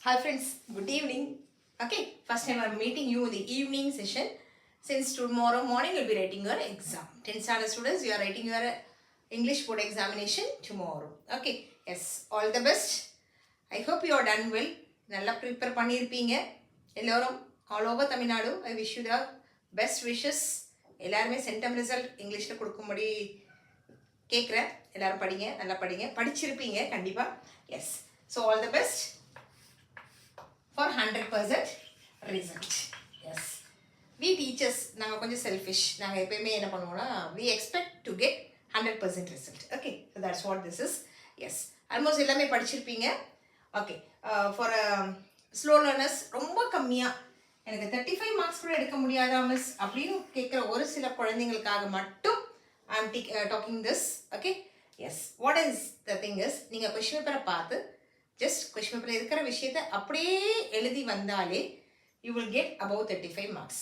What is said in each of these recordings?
Hi friends, good evening. Okay, first time I'm meeting you in the evening session. Since tomorrow morning you'll be writing your exam. 10th standard students, you are writing your English board examination tomorrow. Okay, yes, all the best. I hope you are done well. நல்லா prepare பண்ணியிருப்பீங்க எல்லோரும் all over Tamil Nadu. I wish you the best wishes. எல்லாருமே centum result இங்கிலீஷில் கொடுக்கும்படி கேட்குறேன். எல்லாரும் படிங்க, நல்லா படிங்க, படிச்சிருப்பீங்க கண்டிப்பாக. Yes, so all the best for 100% result. Yes. We teachers, நாங்கள் கொஞ்சம் செல்ஃபிஷ். நாங்கள் எப்பயுமே என்ன பண்ணுவோம்னா we expect to get 100% result. Okay, so that's what this is. Yes, almost எல்லாமே படிச்சிருப்பீங்க. Okay, for slow learners ரொம்ப கம்மியாக எனக்கு 35 மார்க்ஸ் கூட எடுக்க முடியாதா மிஸ் அப்படின்னு கேட்குற ஒரு சில குழந்தைங்களுக்காக மட்டும் I am talking this. Okay, yes, what is the thing is, நீங்கள் கொஸ்டின் பேப்பரை பார்த்து ஜஸ்ட் கொஸ்டின் பேப்பரில் இருக்கிற விஷயத்தை அப்படியே எழுதி வந்தாலே you will get above 35 marks.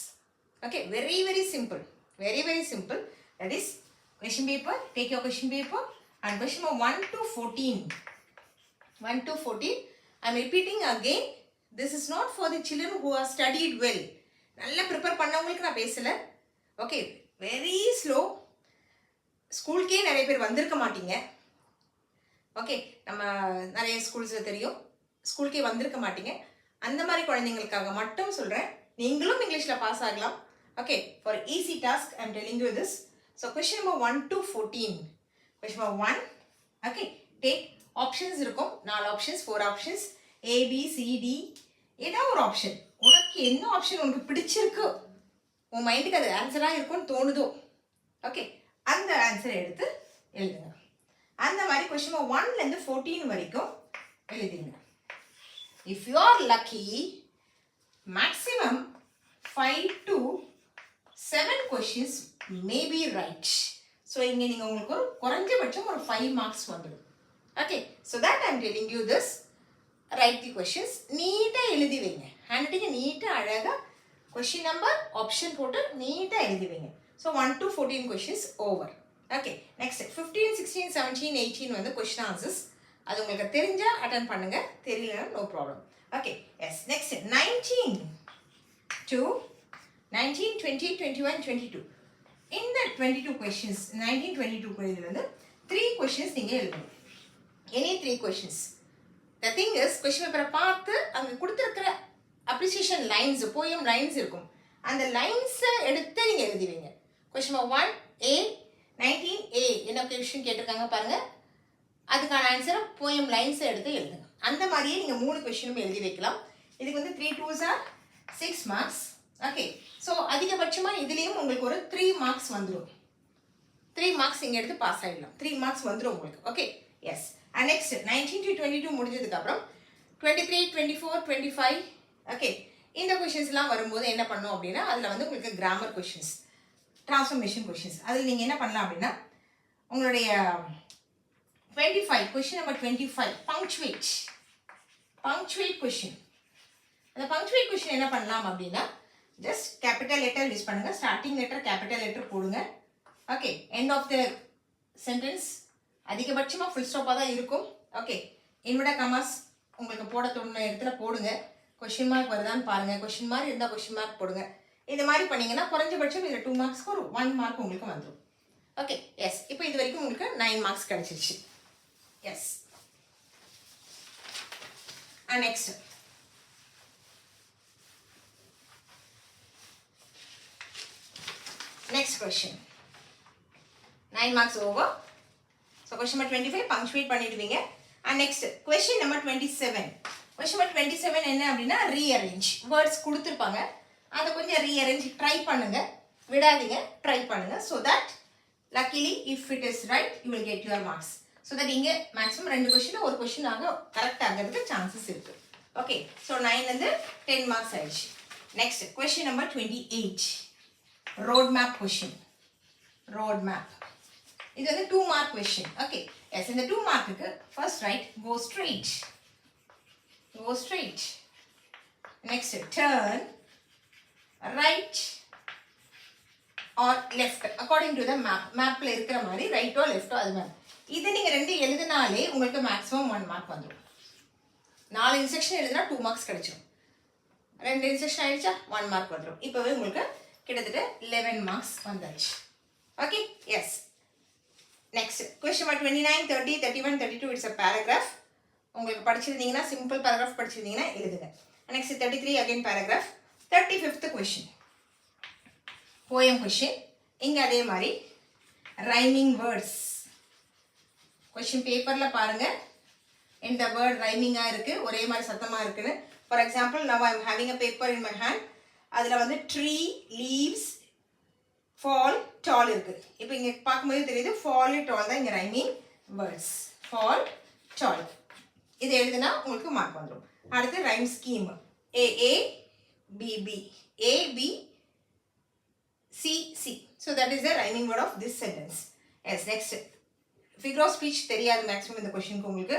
Okay, very very simple, very very simple. That is question paper, take your question paper and question number 1 to 14. I am repeating again, this is not for the children who are studied well. நல்லா prepare பண்ணவங்களுக்கு நான் பேசலை. Okay, very slow. ஸ்கூலுக்கே நிறைய பேர் வந்திருக்க மாட்டீங்க. Okay, நம்ம நிறைய ஸ்கூல்ஸில் தெரியும், ஸ்கூலுக்கே வந்திருக்க மாட்டீங்க. அந்த மாதிரி குழந்தைங்களுக்காக மட்டும் சொல்கிறேன், நீங்களும் இங்கிலீஷில் பாஸ் ஆகலாம். Okay, for easy task I am telling you this. So question number 1 to 14. Question number 1. Okay, take options இருக்கும், 4 ஆப்ஷன்ஸ், 4 ஆப்ஷன்ஸ், ABCD. ஏதாவது ஒரு ஆப்ஷன், உனக்கு என்ன ஆப்ஷன் உனக்கு பிடிச்சிருக்கு, உன் மைண்டுக்கு அது ஆன்சராக இருக்கும்னு தோணுதோ, ஓகே, அந்த ஆன்சரை எடுத்து எழுதுங்க. அந்த மாதிரி கொஸ்டின் நம்பர் 1லேருந்து 14 வரைக்கும் எழுதிங்க. If you are lucky, maximum 5 to 7 questions may be right. So இங்கே நீங்கள் உங்களுக்கு ஒரு குறைஞ்சபட்சம் ஒரு 5 மார்க்ஸ் வந்துடும். Okay, so that I am telling you this. Write the questions, நீட்டாக எழுதி வைங்க. ஹேண்ட் ரைட்டிங் நீட்டாக அழகாக கொஸ்டின் நம்பர் ஆப்ஷன் போட்டு நீட்டாக எழுதி வைங்க. So 1 to 14 questions over. Okay, next 15, 16, 17, 18 வந்து கொஸ்டின் ஆன்சர்ஸ். அது உங்களுக்கு தெரிஞ்சால் அட்டன் பண்ணுங்க, தெரியலனா no problem. Okay, yes. Next 19, 20, 21, 22. இந்த 22 கொஸ்டின்ஸ், 19, 22 கொஸ்டின் வந்து 3 கொஸ்டின்ஸ் நீங்கள் எழுதணும். Any 3 questions. The thing is, question பேப்பரை பார்த்து அங்கே கொடுத்துருக்கிற அப்ரிசியேஷன் லைன்ஸ், போயம் லைன்ஸ் இருக்கும், அந்த லைன்ஸை எடுத்து நீங்கள் எழுதிவீங்க. கொஸ்டின் நம்பர் 1A 19A என்ன கொஸ்டின் கேட்டிருக்காங்க பாருங்கள், அதுக்கான ஆன்சரை போயம் லைன்ஸை எடுத்து எழுதுங்க. அந்த மாதிரியே நீங்கள் 3 கொஸ்டினும் எழுதி வைக்கலாம். இதுக்கு வந்து 3 2s are 6 marks. Okay, so அதிகபட்சமாக இதுலேயும் உங்களுக்கு ஒரு 3 மார்க்ஸ் வந்துடும். 3 மார்க்ஸ் இங்கே எடுத்து பாஸ் ஆகிடலாம். 3 மார்க்ஸ் வந்துடும் உங்களுக்கு. Okay, yes. And next 19 to 22 முடிஞ்சதுக்கப்புறம் 23, 24, 25. ஓகே, இந்த கொஷின்ஸ்லாம் வரும்போது என்ன பண்ணும் அப்படின்னா, அதில் வந்து உங்களுக்கு கிராமர் கொஷின்ஸ், டிரான்ஸ்ஃபர்மேஷன் கொஷின்ஸ், அதில் நீங்கள் என்ன பண்ணலாம் அப்படின்னா, உங்களுடைய 25 கொஷின் நம்பர் 25 பங்க்சுவேட் கொஷின். அந்த பங்க்சுவேட் கொஷின் என்ன பண்ணலாம் அப்படின்னா, ஜஸ்ட் கேபிட்டல் லெட்டர் யூஸ் பண்ணுங்க. ஸ்டார்டிங் லெட்டர் கேபிட்டல் லெட்டர் போடுங்க. Okay, end of the sentence அதிகபட்சமாக ஃபுல் ஸ்டாப்பாக தான் இருக்கும். ஓகே, இன்வெர்டட் கமாஸ் உங்களுக்கு போட தோணுன இடத்துல போடுங்க. கொஷின் மார்க் வருதான்னு பாருங்கள். கொஷின் மார்க் இருந்தால் கொஷின் மார்க் போடுங்க. இது மாதிரி பண்ணிங்கன்னா குறைஞ்சபட்சம் இதில் 2 மார்க்ஸ்க்கு ஒரு 1 மார்க் உங்களுக்கு வந்துடும். Okay, yes. இப்போ இது வரைக்கும் உங்களுக்கு 9 மார்க்ஸ் கிடச்சிருச்சு. Yes. Next question 9 marks over. So question number 25 punctuate பண்ணிடுவீங்க. And next question number 27. Question number 27 என்ன அப்படின்னா, ரீஅரேஞ்ச். வேர்ட்ஸ் கொடுத்துருப்பாங்க, அதை கொஞ்சம் ரீஅரேஞ்ச் ட்ரை பண்ணுங்க, விடாதீங்க, ட்ரை பண்ணுங்க. So that luckily if it is right you will get your marks. So that இங்கே மேக்ஸிமம் 2 கொஸ்டின் ஒரு கொஸ்டின் ஆக கரெக்ட் ஆகிறதுக்கு சான்சஸ் இருக்கு. ஓகே, ஸோ 9லேருந்து 10 மார்க்ஸ் ஆயிடுச்சு. Next question number 28 road map question. Road map இது வந்து 2 மார்க் கொஸ்டின். Okay, S. இந்த 2 மார்க்குக்கு first right, go straight. Next turn right or left according to the map. மேப்பில் இருக்கிற மாதிரி ரைட்டோ லெஃப்டோ அது மாதிரி. இது நீங்கள் 2 எழுதினாலே உங்களுக்கு மேக்ஸிமம் 1 மார்க் வந்துடும். 4 இன்ஸ்ட்ரக்ஷன் எழுதுனா 2 மார்க்ஸ் கிடைச்சிடும். 2 இன்ஸ்ட்ரக்ஷன் ஆயிடுச்சா 1 மார்க் வந்துடும். இப்போவே உங்களுக்கு கிட்டத்தட்ட 11 மார்க்ஸ் வந்தாச்சு. Okay yes. Next question number 29, 30, 31, 32 it's a paragraph. உங்களுக்கு படிச்சிருந்தீங்கன்னா சிம்பிள் பேராகிராஃப் படிச்சிருந்தீங்கன்னா எழுதுங்க. Next 33 again paragraph. 35th question poem question. இங்கே அதே மாதிரி ரைமிங் வேர்ட்ஸ். கொஸ்டின் பேப்பரில் பாருங்கள் எந்த வேர்ட் ரைமிங்காக இருக்குது, ஒரே மாதிரி சத்தமாக இருக்குன்னு. For example now I am having a paper in my hand. அதில் வந்து ட்ரீ, லீவ்ஸ், ஃபால், டால் இருக்குது. இப்போ இங்கே பார்க்கும்போது தெரியுது ஃபால் டால் தான் இங்கே ரைமிங் வேர்ட்ஸ். ஃபால், டால் இது எழுதுனா உங்களுக்கு மார்க் வந்துடும். அடுத்து rhyme scheme. AA BB, AB CC. So that is the rhyming word of this sentence. Yes. Next figure of speech தெரியாது மேக்ஸிமம் இந்த கொஸ்டினுக்கு உங்களுக்கு.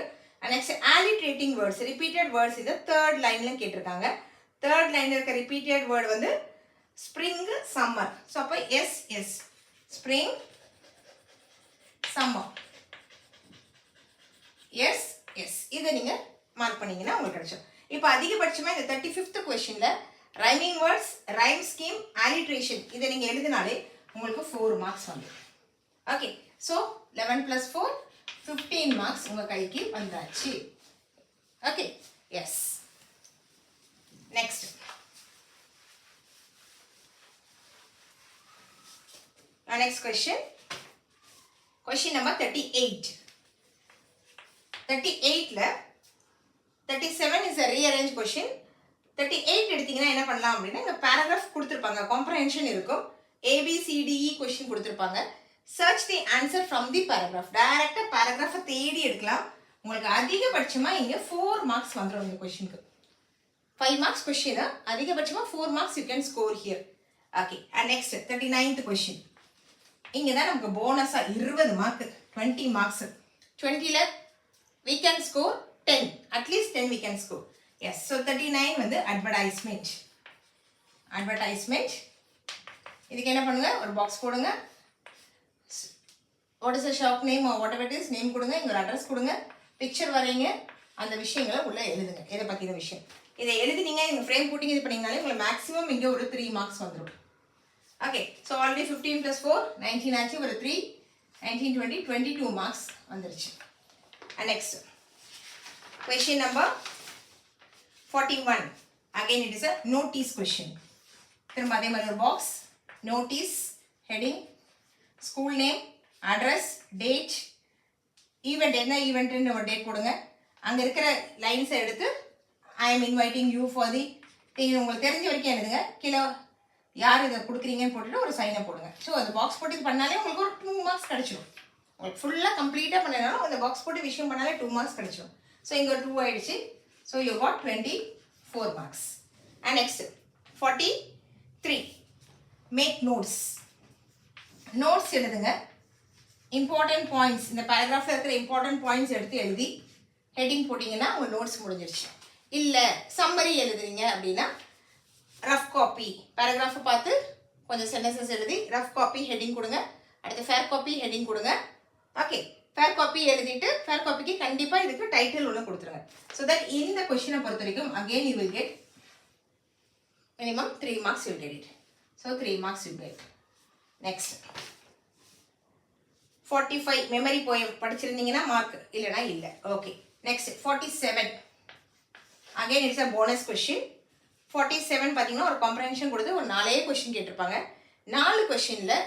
Next alliterating words, repeated words இந்த தேர்ட் லைனில் கேட்டிருக்காங்க. தேர்ட் லைனில் இருக்க ரிப்பீட்டட் வேர்டு வந்து ஸ்ப்ரிங், சம்மர். ஸோ அப்போ S S spring, summer. S S இதை நீங்கள் மார்க் பண்ணிங்கன்னா உங்களுக்கு கிடைச்சோம். இப்போ அதிகபட்சமாக இந்த 35th கொஸ்டினில் rhyming words, rhyme scheme, alliteration இதை நீங்கள் எழுதினாலே உங்களுக்கு 4 மார்க்ஸ் வந்துடும். ஓகே. ஸோ 11 + 4 15 மார்க்ஸ் உங்கள் கைக்கு வந்தாச்சு. Okay yes. Next next question. Question number 38. 38ல 37 is a rearrange question. 38 எடுத்தீங்கன்னா என்ன பண்ணலாம் அப்படின்னா இந்த பேராகிராஃப் கொடுத்துருப்பாங்க, காம்ப்ரஹென்ஷன் இருக்கும், ABCDE கொஸ்டின் கொடுத்துருப்பாங்க. Search the answer from the paragraph. டைரக்டாக பேராகிராஃபை தேடி எடுக்கலாம். உங்களுக்கு அதிகபட்சமாக இங்கே 4 மார்க்ஸ் வந்துடும் இந்த கொஸ்டினுக்கு. 5 மார்க்ஸ் கொஸ்டின், அதிகபட்சமாக 4 marks you can score here. Okay. And next 39th question. இங்கே தான் நமக்கு போனஸாக 20 மார்க், 20 மார்க்ஸ். 20ல் we can score 10, at least 10 we can score. Yes. So 39 வந்து advertisement. இதுக்கு என்ன பண்ணுங்க, ஒரு பாக்ஸ் போடுங்க. what is the shop name or whatever it is, name கொடுங்க, இங்கே ஒரு அட்ரஸ் கொடுங்க, பிக்சர் வரைங்க, அந்த விஷயங்களை உள்ளே எழுதுங்க. எதை பற்றின விஷயம் இதை எழுதினீங்க, இங்கே ஃப்ரேம் போட்டிங்க, இது பண்ணிங்கனாலே உங்களுக்கு மேக்ஸிமம் இங்கே ஒரு 3 மார்க்ஸ் வந்துடும். ஓகே. ஸோ ஆல்ரெடி 15 + 4 19 ஆச்சு, ஒரு 3 19 20 22 மார்க்ஸ் வந்துருச்சு. And next question number 41. Again it is a notice question. திரும்ப அதே மாதிரி ஒரு box, notice, heading, school name, address, date, event, என்ன ஈவெண்ட்னு ஒரு டேட் போடுங்க. அங்கே இருக்கிற லைன்ஸை எடுத்து I am inviting you for the thing, உங்களுக்கு தெரிஞ்ச வரைக்கும் எழுதுங்க. கீழே யார் இதை கொடுக்குறீங்கன்னு போட்டுட்டு ஒரு சைனை போடுங்க. ஸோ அந்த பாக்ஸ் போட்டு இது பண்ணாலே உங்களுக்கு ஒரு 2 மார்க்ஸ் கிடைச்சிடும். உங்களுக்கு ஃபுல்லாக கம்ப்ளீட்டாக பண்ணனாலும் அந்த பாக்ஸ் போட்டு விஷயம் பண்ணாலே 2 மார்க்ஸ் கிடைச்சிடும். ஸோ இங்கே ஒரு 2 ஆயிடுச்சு. So you got 24 marks. And next 43. Make notes. Notes எழுதுங்க. இம்பார்ட்டன்ட் பாயிண்ட்ஸ், இந்த பேராகிராஃபில் இருக்கிற இம்பார்ட்டன்ட் பாயிண்ட்ஸ் எடுத்து எழுதி ஹெட்டிங் போட்டிங்கன்னா உங்கள் நோட்ஸ் முடிஞ்சிருச்சு. இல்லை சம்மரி எழுதுறீங்க அப்படின்னா ரஃப் காப்பி, பேராகிராஃபை பார்த்து கொஞ்சம் சென்டென்சஸ் எழுதி ரஃப் காப்பி ஹெட்டிங் கொடுங்க. அடுத்து ஃபேர் காப்பி ஹெட்டிங் கொடுங்க. ஓகே. ஃபேர் காப்பி எழுதிட்டு ஃபேர் காப்பிக்கு கண்டிப்பாக இதுக்கு டைட்டில் ஒன்று கொடுத்துருங்க. ஸோ தட் இந்த கொஸ்டினை பொறுத்த வரைக்கும் again you will get minimum 3 marks you will get it. So 3 marks you get. Next 45 memory poem படிச்சிருந்தீங்கன்னா மார்க், இல்லைனா இல்லை. Okay. Next 47. Again it's a bonus question. 47 பார்த்தீங்கன்னா ஒரு காம்ப்ரஹென்ஷன் கொடுத்து ஒரு 4 கொஸ்டின் கேட்டிருப்பாங்க. 4 கொஸ்டினில்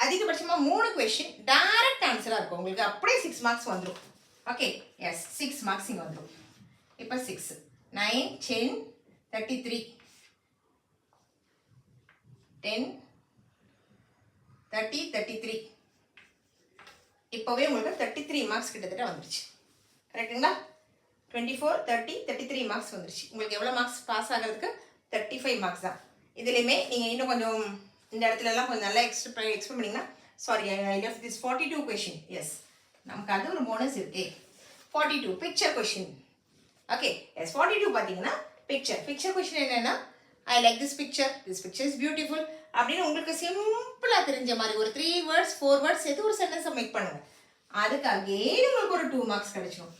அதிகபட்சமாக 3 கொஸ்டின் டைரக்ட் ஆன்சராக இருக்கும். உங்களுக்கு அப்படியே 6 மார்க்ஸ் வந்துடும். ஓகே. எஸ் 6 மார்க்ஸ் இங்கே வந்துடும். இப்போ 6 9 10 33 10 30 33 இப்போவே உங்களுக்கு 33 மார்க்ஸ் கிட்டத்தட்ட வந்துருச்சு. கரெக்டுங்களா? 24 30 33 மார்க்ஸ் வந்துருச்சு. உங்களுக்கு எவ்வளோ மார்க்ஸ் பாஸ் ஆகிறதுக்கு 35 மார்க்ஸ் தான். இதுலேயுமே நீங்கள் இன்னும் கொஞ்சம் இந்த இடத்துலலாம் கொஞ்சம் நல்லா எக்ஸ்பிளைன் பண்ணிங்கன்னா, sorry I left this 42 question. Yes, நமக்கு அது ஒரு போனஸ் இருக்கே. 42 பிக்சர் கொஷின். ஓகே. எஸ் 42 பார்த்தீங்கன்னா பிக்சர் கொஷின் என்னென்னா, I like this picture is beautiful அப்படின்னு உங்களுக்கு சிம்பிளாக தெரிஞ்ச மாதிரி ஒரு 3 வேர்ட்ஸ் 4 வேர்ட்ஸ் சேர்த்து ஒரு சென்டென்ஸை மேக் பண்ணுங்கள். அதுக்காகவே உங்களுக்கு ஒரு 2 மார்க்ஸ் கிடைச்சிடும்.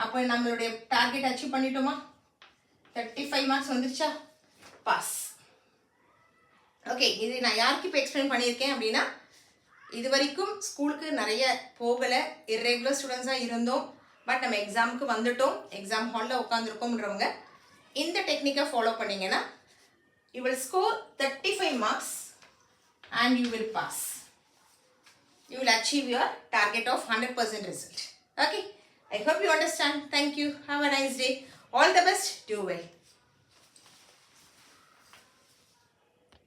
அப்போ நம்மளுடைய டார்கெட் அச்சீவ் பண்ணிட்டோமா? 35 மார்க்ஸ் வந்துருச்சா? பாஸ். ஓகே, இது நான் யாருக்கு இப்போ எக்ஸ்பிளைன் பண்ணியிருக்கேன் அப்படின்னா, இது வரைக்கும் ஸ்கூலுக்கு நிறைய போகலை, இர்ரெகுலர் ஸ்டூடெண்ட்ஸாக இருந்தோம், பட் நம்ம எக்ஸாமுக்கு வந்துட்டோம், எக்ஸாம் ஹாலில் உட்காந்துருக்கோம்ன்றவங்க இந்த டெக்னிக்கை ஃபாலோ பண்ணிங்கன்னா you will score 35 marks and you will pass. You will achieve your target of 100% result. Okay, I hope you understand. Thank you. Have a nice day. All the best. Do well.